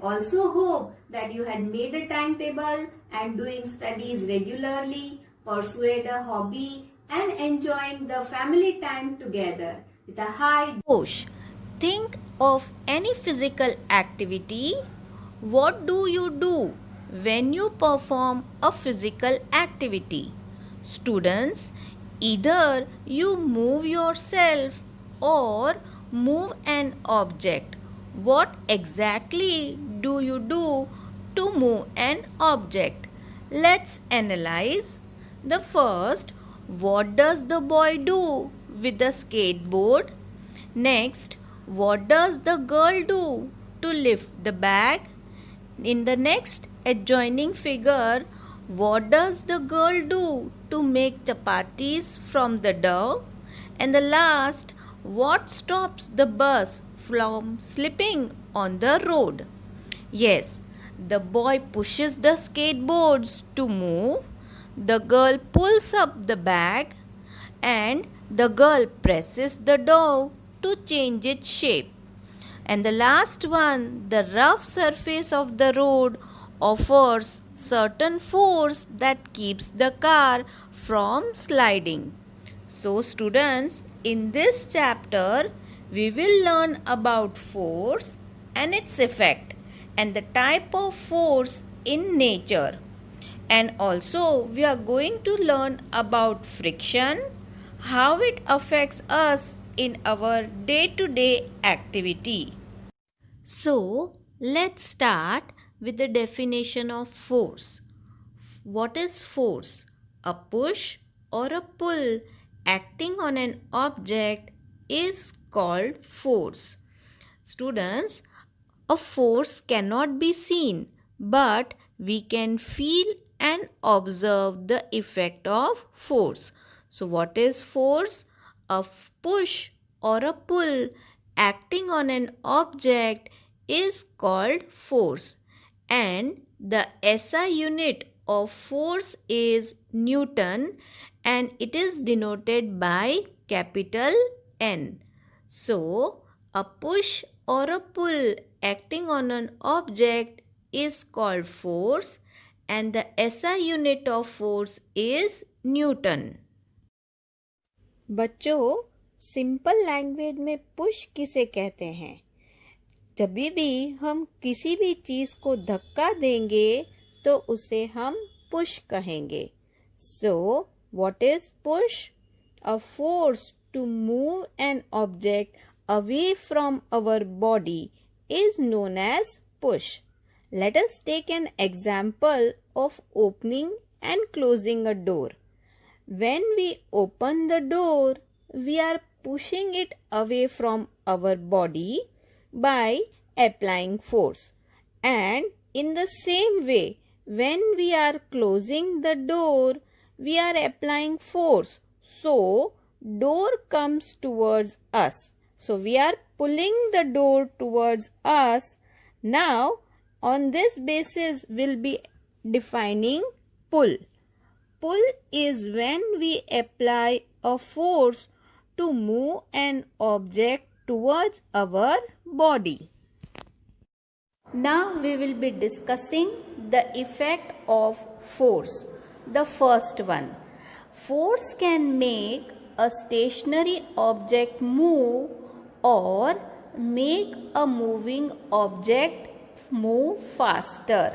also hope that you had made a timetable and doing studies regularly, pursued a hobby and enjoying the family time together with a high Josh, think of any physical activity. What do you do when you perform a physical activity? Students, either you move yourself or move an object. What exactly do you do to move an object? Let's analyze. The first, what does the boy do with the skateboard? Next, what does the girl do to lift the bag? In the next adjoining figure, what does the girl do to make chapatis from the dough? And the last, what stops the bus from slipping on the road? Yes, the boy pushes the skateboards to move, the girl pulls up the bag, and the girl presses the dough to change its shape. And the last one, the rough surface of the road offers certain force that keeps the car from sliding. So students, in this chapter, we will learn about force and its effect and the type of force in nature. And also we are going to learn about friction, how it affects us in our day-to-day activity. So, let's start with the definition of force. What is force? A push or a pull acting on an object is called force. Students, a force cannot be seen, but we can feel and observe the effect of force. So, what is force? A push or a pull acting on an object is called force, and the SI unit of force is Newton and it is denoted by capital N. So, a push or a pull acting on an object is called force and the SI unit of force is Newton. बच्चों, simple language में push किसे कहते हैं? जब भी हम किसी भी चीज को धक्का देंगे तो उसे हम पुश कहेंगे. So what is push? A force to move an object away from our body is known as push. Let us take an example of opening and closing a door. When we open the door, we are pushing it away from our body by applying force. And in the same way, when we are closing the door, we are applying force. So, door comes towards us. So, we are pulling the door towards us. Now, on this basis, we'll be defining pull. Pull is when we apply a force to move an object towards our body. Now, we will be discussing the effect of force. The first one, force can make a stationary object move or make a moving object move faster.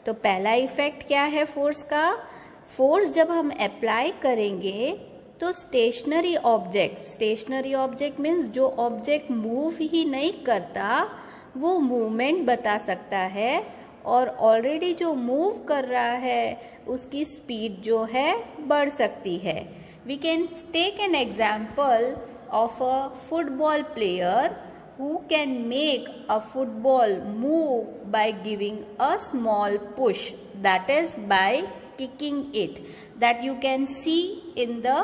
तो पहला effect क्या है force का? Force जब हम apply करेंगे तो stationery object means जो ऑब्जेक्ट मूव ही नहीं करता वो मूवमेंट बता सकता है, और ऑलरेडी जो मूव कर रहा है उसकी स्पीड जो है बढ़ सकती है. We can take an example of a football player who can make a football move by giving a small push, that is by kicking it. That you can see in the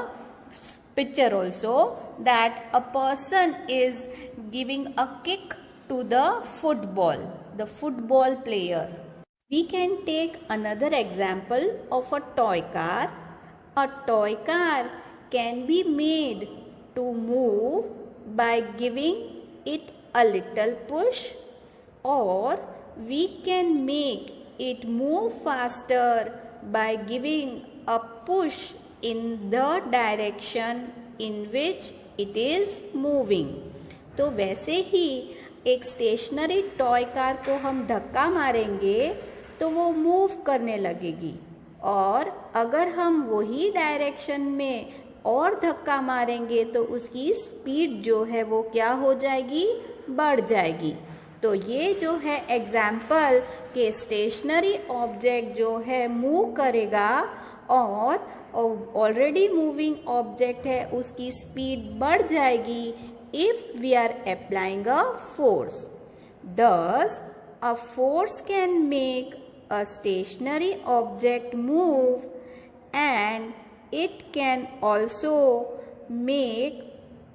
picture also, that a person is giving a kick to the football player. We can take another example of a toy car. A toy car can be made to move by giving it a little push, or we can make it move faster by giving a push in the direction in which it is moving. तो वैसे ही एक stationery toy car को हम धक्का मारेंगे तो वो move करने लगेगी, और अगर हम वही डायरेक्शन में और धक्का मारेंगे तो उसकी स्पीड जो है वो क्या हो जाएगी, बढ़ जाएगी. तो ये जो है एग्जाम्पल कि स्टेशनरी ऑब्जेक्ट जो है मूव करेगा और ऑलरेडी मूविंग ऑब्जेक्ट है उसकी स्पीड बढ़ जाएगी if we are applying a force. Thus, a force can make a stationary object move, and it can also make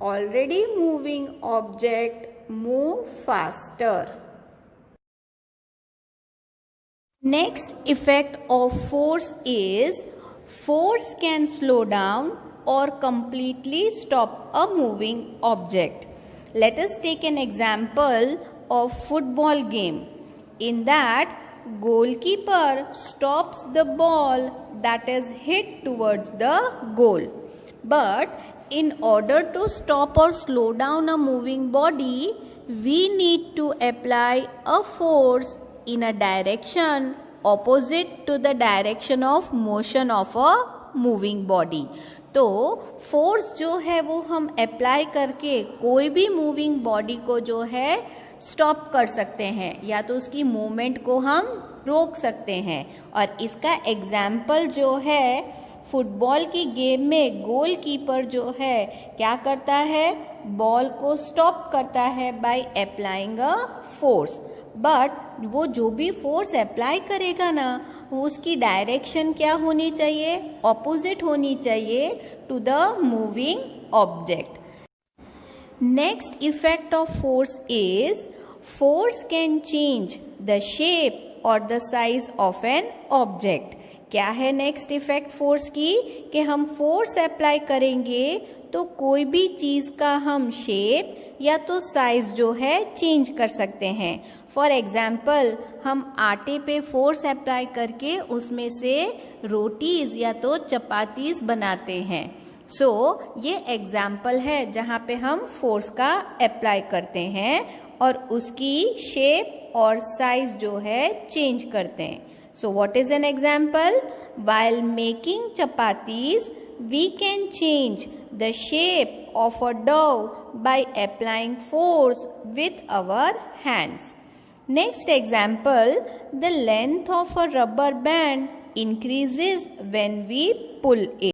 already moving object move faster. Next effect of force is force can slow down or completely stop a moving object. Let us take an example of football game. In that, goalkeeper stops the ball that is hit towards the goal. But in order to stop or slow down a moving body, we need to apply a force in a direction opposite to the direction of motion of a moving body. तो force जो है वो हम apply करके कोई भी moving body को जो है स्टॉप कर सकते हैं, या तो उसकी मूवमेंट को हम रोक सकते हैं. और इसका एग्जाम्पल जो है फुटबॉल की गेम में गोलकीपर जो है क्या करता है, बॉल को स्टॉप करता है by applying a force. But वो जो भी फोर्स अप्लाई करेगा ना, वो उसकी डायरेक्शन क्या होनी चाहिए, ऑपोजिट होनी चाहिए to the moving object. Next effect of force is force can change the shape or the size of an object. क्या है नेक्स्ट इफेक्ट फोर्स की, कि हम फोर्स अप्लाई करेंगे तो कोई भी चीज का हम शेप या तो साइज जो है चेंज कर सकते हैं. फॉर एग्जाम्पल, हम आटे पे फोर्स अप्लाई करके उसमें से रोटीज या तो चपातीज बनाते हैं. सो ये एग्जाम्पल है जहाँ पे हम फोर्स का अप्लाई करते हैं और उसकी शेप और साइज जो है चेंज करते हैं. सो what is an example? While making chapatis we can change the shape of a dough by applying force with our hands. Next example, the length of a rubber band increases when we pull it.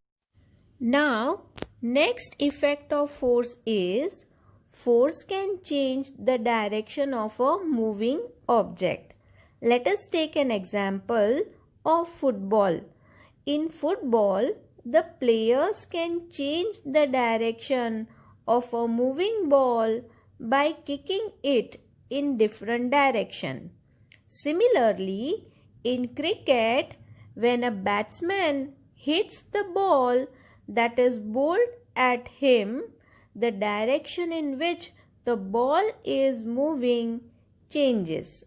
Now, next effect of force is force can change the direction of a moving object. Let us take an example of football. In football, the players can change the direction of a moving ball by kicking it in different direction. Similarly, in cricket, when a batsman hits the ball that is bowled at him, the direction in which the ball is moving changes.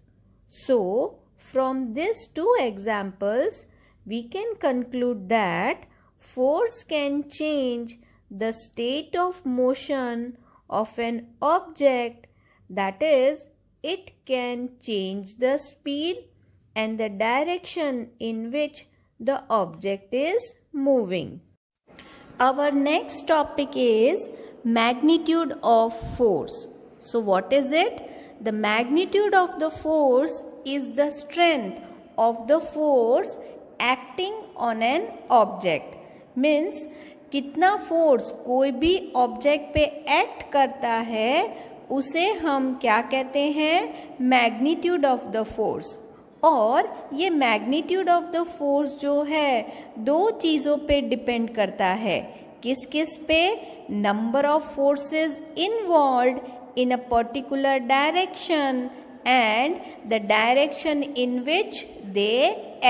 So, from these two examples, we can conclude that force can change the state of motion of an object, that is, it can change the speed and the direction in which the object is moving. Our next topic is magnitude of force. So what is it? The magnitude of the force is the strength of the force acting on an object. Means कितना force कोई भी object पे act करता है उसे हम क्या कहते हैं, मैग्नीट्यूड ऑफ द फोर्स. और ये मैग्नीट्यूड ऑफ द फोर्स जो है दो चीज़ों पे डिपेंड करता है. किस किस पे? Number of forces involved in a particular direction and the direction in which they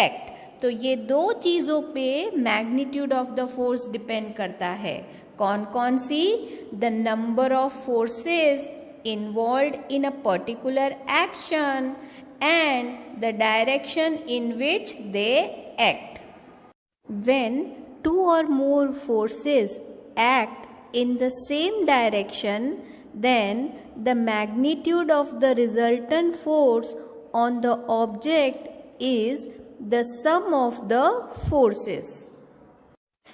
act. तो ये दो चीज़ों पे magnitude of the force depend करता है. कौन कौन सी? The number of forces involved in a particular action and the direction in which they act. When two or more forces act in the same direction, then the magnitude of the resultant force on the object is the sum of the forces.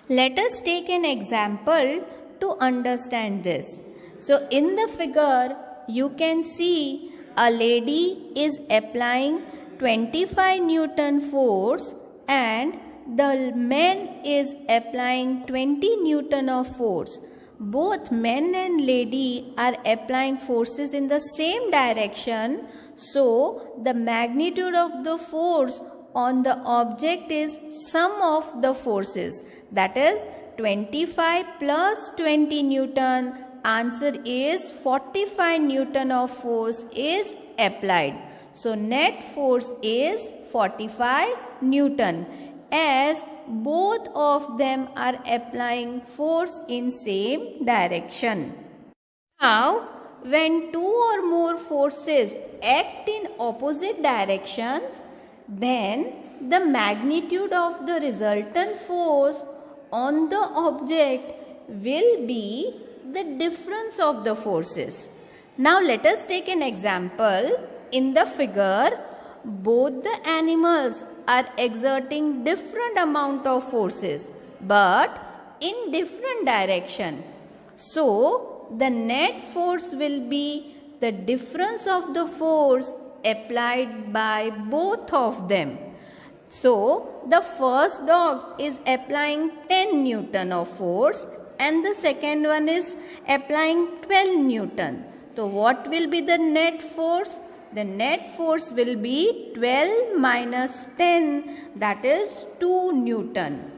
Let us take an example to understand this. So in the figure, you can see a lady is applying 25 Newton force and the man is applying 20 Newton of force. Both men and lady are applying forces in the same direction, so the magnitude of the force on the object is sum of the forces, that is 25 plus 20 Newton. Answer is 45 Newton of force is applied. So net force is 45 Newton, as both of them are applying force in same direction. Now, when two or more forces act in opposite directions, then the magnitude of the resultant force on the object will be the difference of the forces. Now let us take an example. In the figure, both the animals are exerting different amount of forces but in different direction. So the net force will be the difference of the force applied by both of them. So the first dog is applying 10 Newton of force and the second one is applying 12 Newton. So what will be the net force? The net force will be 12 minus 10, that is 2 Newton.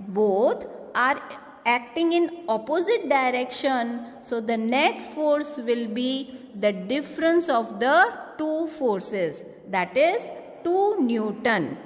Both are acting in opposite direction, so the net force will be the difference of the two forces, that is 2 Newton.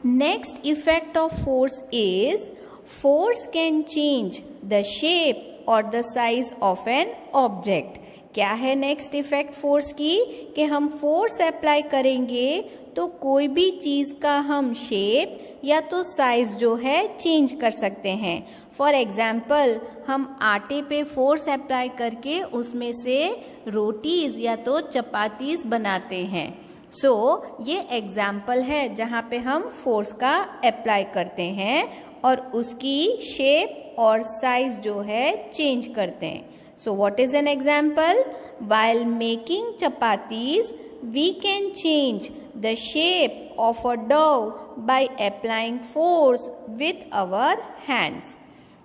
Next effect of force is force can change the shape or the size of an object. क्या है next effect force की कि हम force apply करेंगे तो कोई भी चीज़ का हम शेप या तो साइज जो है चेंज कर सकते हैं. फॉर एग्जाम्पल हम आटे पे फोर्स अप्लाई करके उसमें से रोटीज या तो चपातीज बनाते हैं. ये एग्जाम्पल है जहाँ पे हम फोर्स का अप्लाई करते हैं और उसकी शेप और साइज जो है चेंज करते हैं. So what is an example? While making chapatis, we can change the shape of a dough by applying force with our hands.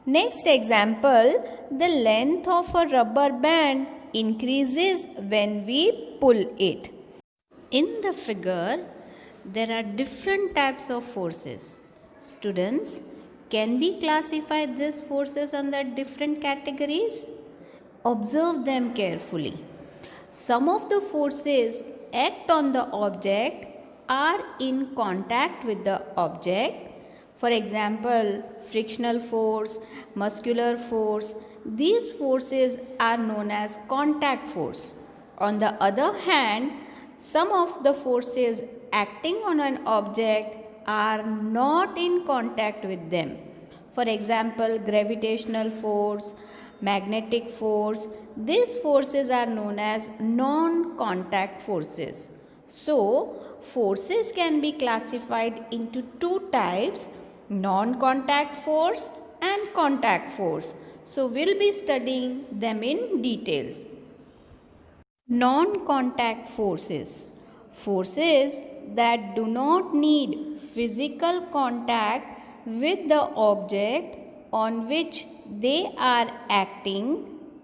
Next example, the length of a rubber band increases when we pull it. In the figure, there are different types of forces. Students, can we classify these forces under different categories? Observe them carefully. Some of the forces act on the object are in contact with the object. For example, frictional force, muscular force. These forces are known as contact force. On the other hand, some of the forces acting on an object are not in contact with them. For example, gravitational force, magnetic force. These forces are known as non-contact forces. So, forces can be classified into two types, non-contact force and contact force. So, we'll be studying them in details. Non-contact forces. Forces that do not need physical contact with the object on which they are acting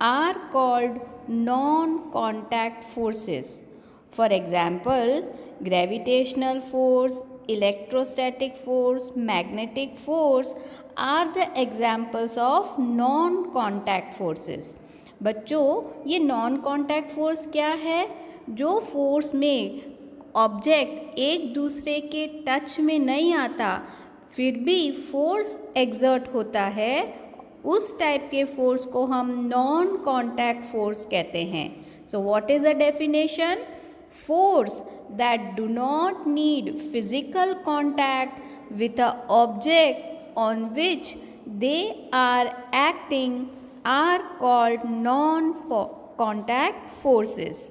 are called non-contact forces. For example, gravitational force, electrostatic force, magnetic force are the examples of non-contact forces. बच्चों, ये non-contact force क्या है? जो force में object एक दूसरे के touch में नहीं आता फिर भी फोर्स एक्सर्ट होता है, उस टाइप के फोर्स को हम नॉन कॉन्टैक्ट फोर्स कहते हैं. सो what is the definition? force that do not need physical contact with an object on which they are acting are called non-contact forces.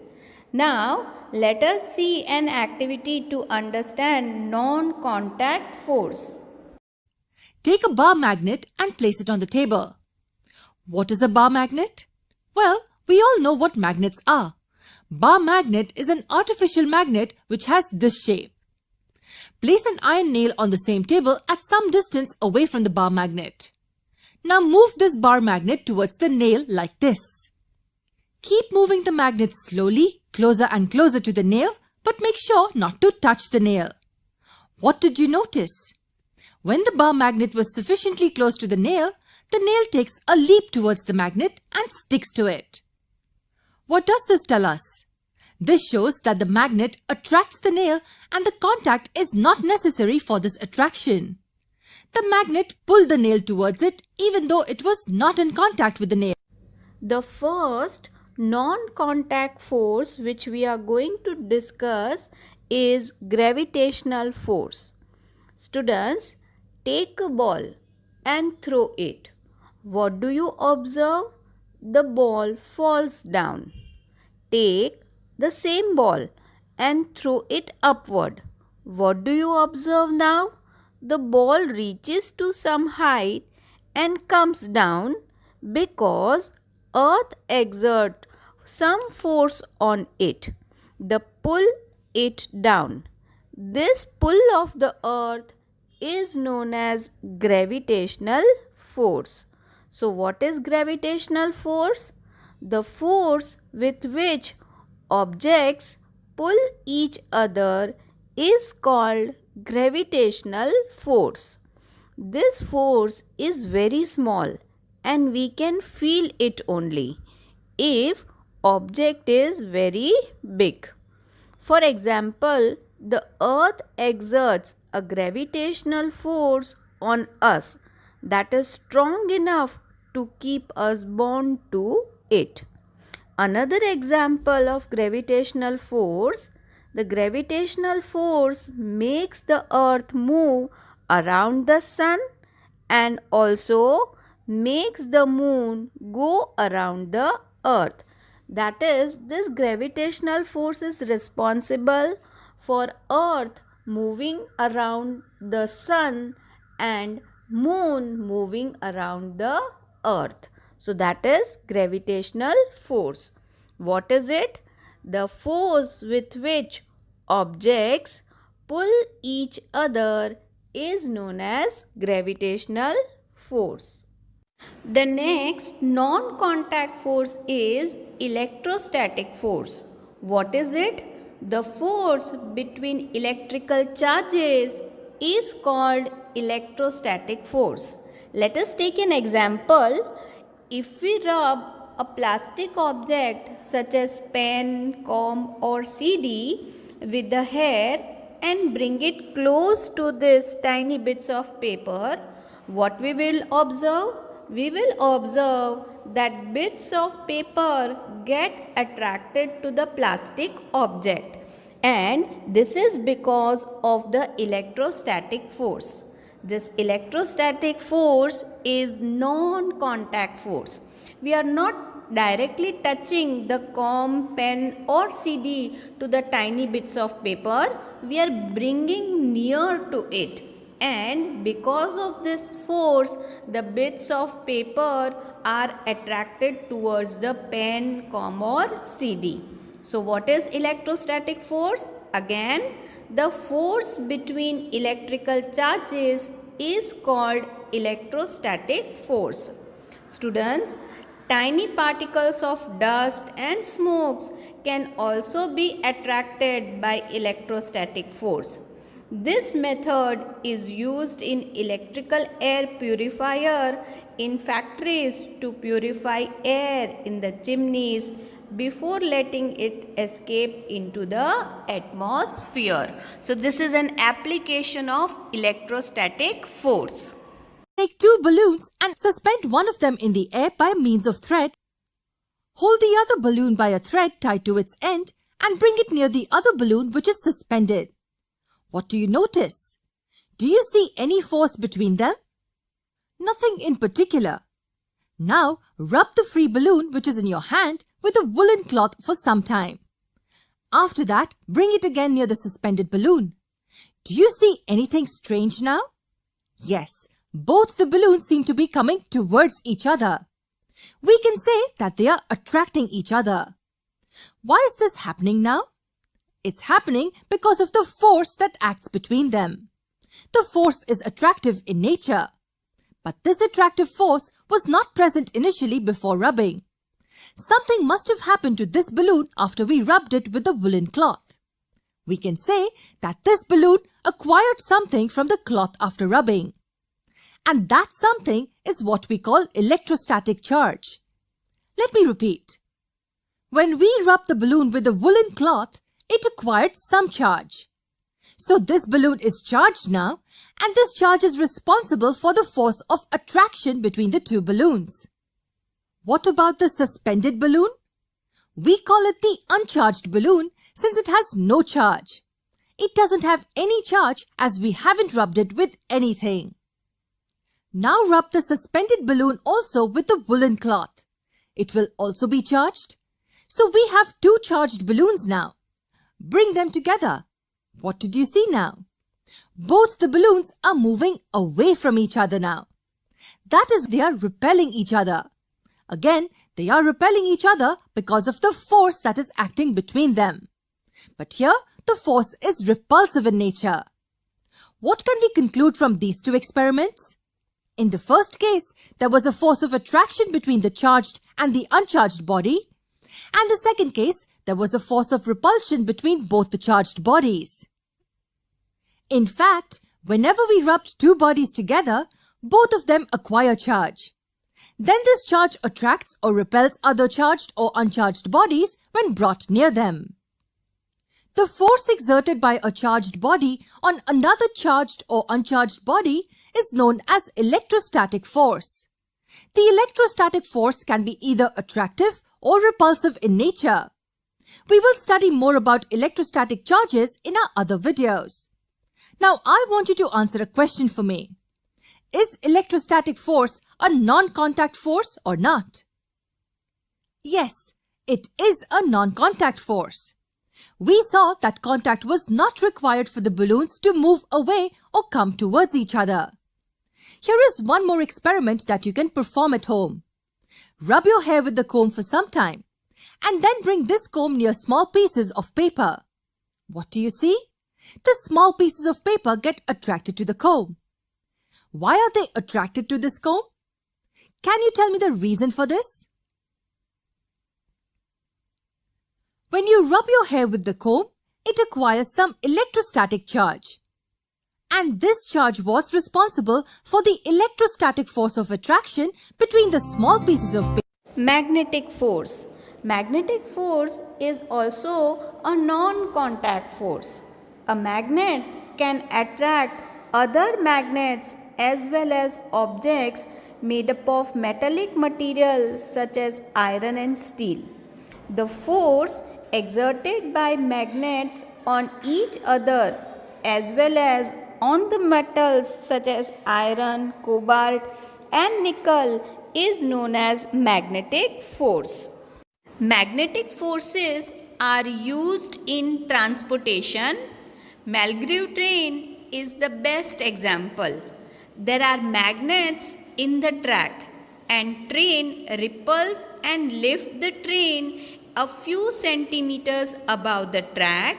Now, let us see an activity to understand non-contact force. Take a bar magnet and place it on the table. What is a bar magnet? Well, we all know what magnets are. Bar magnet is an artificial magnet which has this shape. Place an iron nail on the same table at some distance away from the bar magnet. Now move this bar magnet towards the nail like this. Keep moving the magnet slowly, closer and closer to the nail, but make sure not to touch the nail. What did you notice? When the bar magnet was sufficiently close to the nail takes a leap towards the magnet and sticks to it. What does this tell us? This shows that the magnet attracts the nail and the contact is not necessary for this attraction. The magnet pulled the nail towards it even though it was not in contact with the nail. The first non-contact force which we are going to discuss is gravitational force. Students, take a ball and throw it. What do you observe? The ball falls down. Take the same ball and throw it upward. What do you observe now? The ball reaches to some height and comes down because Earth exerts some force on it. The pull it down. This pull of the Earth is known as gravitational force. So what is gravitational force? The force with which objects pull each other is called gravitational force. This force is very small and we can feel it only if object is very big. For example, the Earth exerts a gravitational force on us that is strong enough to keep us bound to it. Another example of gravitational force, the gravitational force makes the Earth move around the sun and also makes the moon go around the Earth. That is, this gravitational force is responsible for Earth moving around the sun and moon moving around the Earth. So that is gravitational force. What is it? The force with which objects pull each other is known as gravitational force. The next non-contact force is electrostatic force. What is it? The force between electrical charges is called electrostatic force. Let us take an example. If we rub a plastic object such as pen, comb or CD with the hair and bring it close to these tiny bits of paper, what we will observe? We will observe that bits of paper get attracted to the plastic object, and this is because of the electrostatic force. This electrostatic force is non-contact force. We are not directly touching the comb, pen or CD to the tiny bits of paper. We are bringing near to it, and because of this force, the bits of paper are attracted towards the pen, comb or CD. So what is electrostatic force? Again, the force between electrical charges is called electrostatic force. Students, tiny particles of dust and smokes can also be attracted by electrostatic force. This method is used in electrical air purifier in factories to purify air in the chimneys before letting it escape into the atmosphere. So this is an application of electrostatic force. Take two balloons and suspend one of them in the air by means of thread. Hold the other balloon by a thread tied to its end and bring it near the other balloon which is suspended. What do you notice? Do you see any force between them? Nothing in particular. Now rub the free balloon which is in your hand with a woolen cloth for some time. After that, bring it again near the suspended balloon. Do you see anything strange now? Yes, both the balloons seem to be coming towards each other. We can say that they are attracting each other. Why is this happening now? It's happening because of the force that acts between them. The force is attractive in nature. But this attractive force was not present initially before rubbing. Something must have happened to this balloon after we rubbed it with the woolen cloth. We can say that this balloon acquired something from the cloth after rubbing. And that something is what we call electrostatic charge. Let me repeat. When we rubbed the balloon with the woolen cloth, it acquired some charge. So this balloon is charged now, and this charge is responsible for the force of attraction between the two balloons. What about the suspended balloon? We call it the uncharged balloon since it has no charge. It doesn't have any charge as we haven't rubbed it with anything. Now rub the suspended balloon also with the woolen cloth. It will also be charged. So we have two charged balloons now. Bring them together. What did you see now? Both the balloons are moving away from each other now. That is, they are repelling each other. Again, they are repelling each other because of the force that is acting between them. But here, the force is repulsive in nature. What can we conclude from these two experiments? In the first case, there was a force of attraction between the charged and the uncharged body. And the second case, there was a force of repulsion between both the charged bodies. In fact, whenever we rubbed two bodies together, both of them acquire charge. Then this charge attracts or repels other charged or uncharged bodies when brought near them. The force exerted by a charged body on another charged or uncharged body is known as electrostatic force. The electrostatic force can be either attractive or repulsive in nature. We will study more about electrostatic charges in our other videos. Now I want you to answer a question for me. Is electrostatic force a non-contact force or not? Yes, it is a non-contact force. We saw that contact was not required for the balloons to move away or come towards each other. Here is one more experiment that you can perform at home. Rub your hair with the comb for some time and then bring this comb near small pieces of paper. What do you see? The small pieces of paper get attracted to the comb. Why are they attracted to this comb? Can you tell me the reason for this? When you rub your hair with the comb, it acquires some electrostatic charge. And this charge was responsible for the electrostatic force of attraction between the small pieces of paper. Magnetic force. Magnetic force is also a non-contact force. A magnet can attract other magnets as well as objects made up of metallic material such as iron and steel. The force exerted by magnets on each other as well as on the metals such as iron, cobalt and nickel is known as magnetic force. Magnetic forces are used in transportation. Malgrew train is the best example. There are magnets in the track and train repels and lifts the train a few centimeters above the track.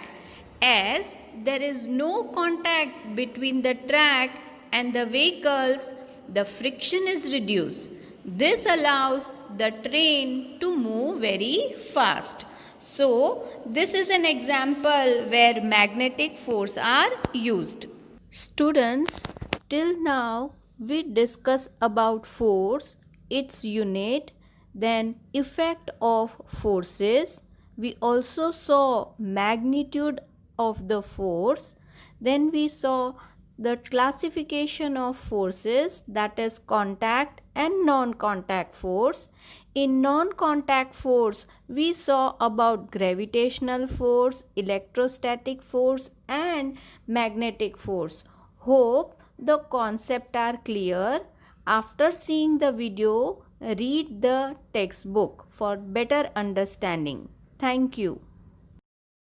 As there is no contact between the track and the vehicles, the friction is reduced. This allows the train to move very fast. So, this is an example where magnetic force are used. Students, till now we discuss about force, its unit, then effect of forces. We also saw magnitude of the force. Then we saw the classification of forces, that is contact and non-contact force. In non-contact force, we saw about gravitational force, electrostatic force and magnetic force. Hope the concepts are clear. After seeing the video, read the textbook for better understanding. Thank you.